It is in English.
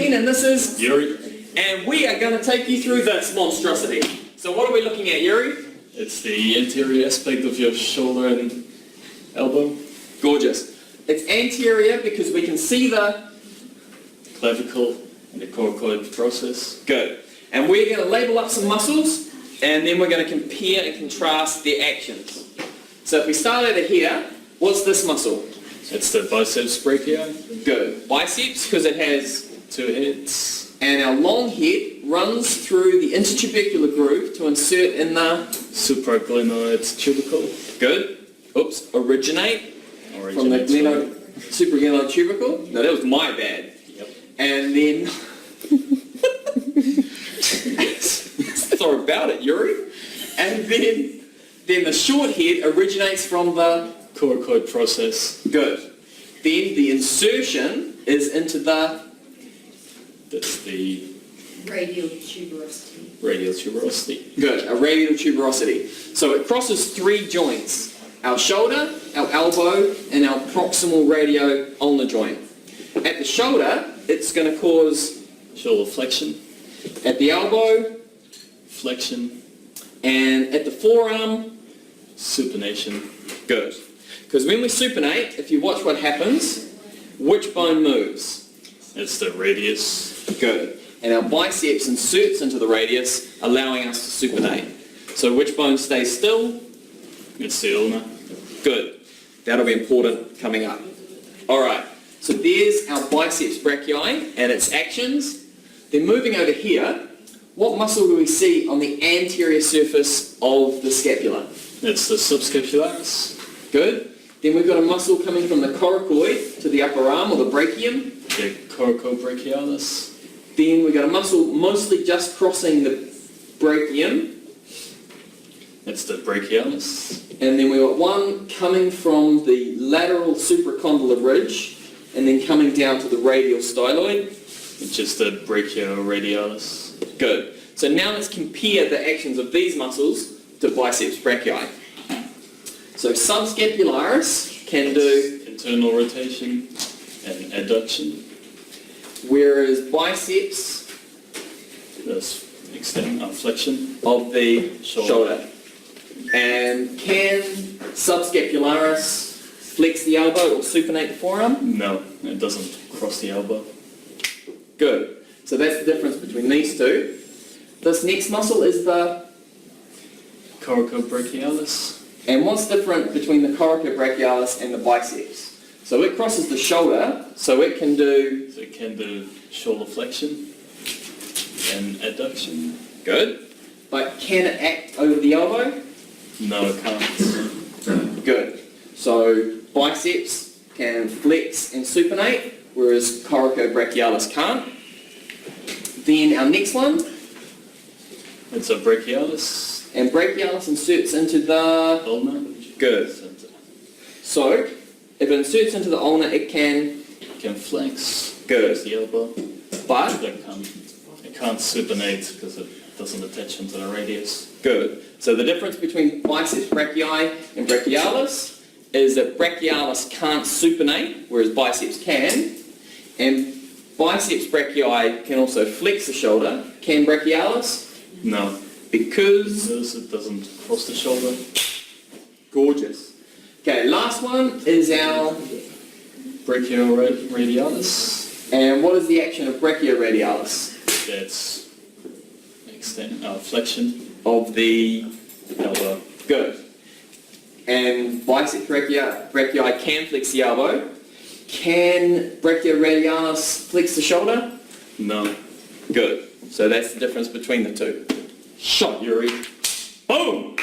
again, and this is Yuri. and we are going to take you through this monstrosity. So what are we looking at, Yuri? It's the anterior aspect of your shoulder and elbow. Gorgeous. It's anterior because we can see the... Clavicle and the coracoid process. Good. And we're going to label up some muscles, and then we're going to compare and contrast their actions. So if we start over here, what's this muscle? It's the biceps brachii. Good. Biceps, because it has... 2 heads. And our long head runs through the intertubercular groove to insert in the... Supraglenoid tubercle. Good. Oops. Originate from the supraglenoid tubercle. No, that was my bad. Yep. And then... Sorry about it, Yuri. And then the short head originates from the... Coracoid process. Good. Then the insertion is into the... That's the Radial tuberosity. radial tuberosity. Good, a radial tuberosity. So it crosses 3 joints. Our shoulder, our elbow, and our proximal radio-ulnar joint. At the shoulder, it's going to cause... Shoulder flexion. At the elbow... Flexion. And at the forearm... Supination. Good. Because when we supinate, if you watch what happens, which bone moves? It's the radius. Good. And our biceps inserts into the radius, allowing us to supinate. So which bone stays still? It's the ulna. Good. That'll be important coming up. Alright, so there's our biceps brachii and its actions. Then moving over here, what muscle do we see on the anterior surface of the scapula? It's the subscapularis. Good. Then we've got a muscle coming from the coracoid to the upper arm, or the brachium. The coracobrachialis. Then we've got a muscle mostly just crossing the brachium. It's the brachialis. And then we've got one coming from the lateral supracondylar ridge and then coming down to the radial styloid. Which is the brachioradialis. Good. So now let's compare the actions of these muscles to biceps brachii. So subscapularis can do internal rotation and adduction. Whereas biceps That's flexion of the shoulder. And can subscapularis flex the elbow or supinate the forearm? No, it doesn't cross the elbow. Good. So that's the difference between these two. This next muscle is the... Coracobrachialis. And what's different between the coracobrachialis and the biceps? So it crosses the shoulder, so it can do... So it can do shoulder flexion and adduction. Good. But can it act over the elbow? No, it can't. Good. So biceps can flex and supinate, whereas coracobrachialis can't. Then our next one. It's a brachialis. And brachialis inserts into the... Ulna. Good. So, if it inserts into the ulna, it can... Can flex. Good. Cross the elbow. But... It can't supinate because it doesn't attach into the radius. Good. So the difference between biceps brachii and brachialis is that brachialis can't supinate, whereas biceps can. And biceps brachii can also flex the shoulder. Can brachialis? No. Because It doesn't cross the shoulder. gorgeous. Okay, last one is our... Brachioradialis. And what is the action of brachioradialis? That's flexion Of the... elbow. Good. And biceps brachii can flex the elbow. Can brachioradialis flex the shoulder? No. Good. So that's the difference between the two. Shot, Yuri. Boom!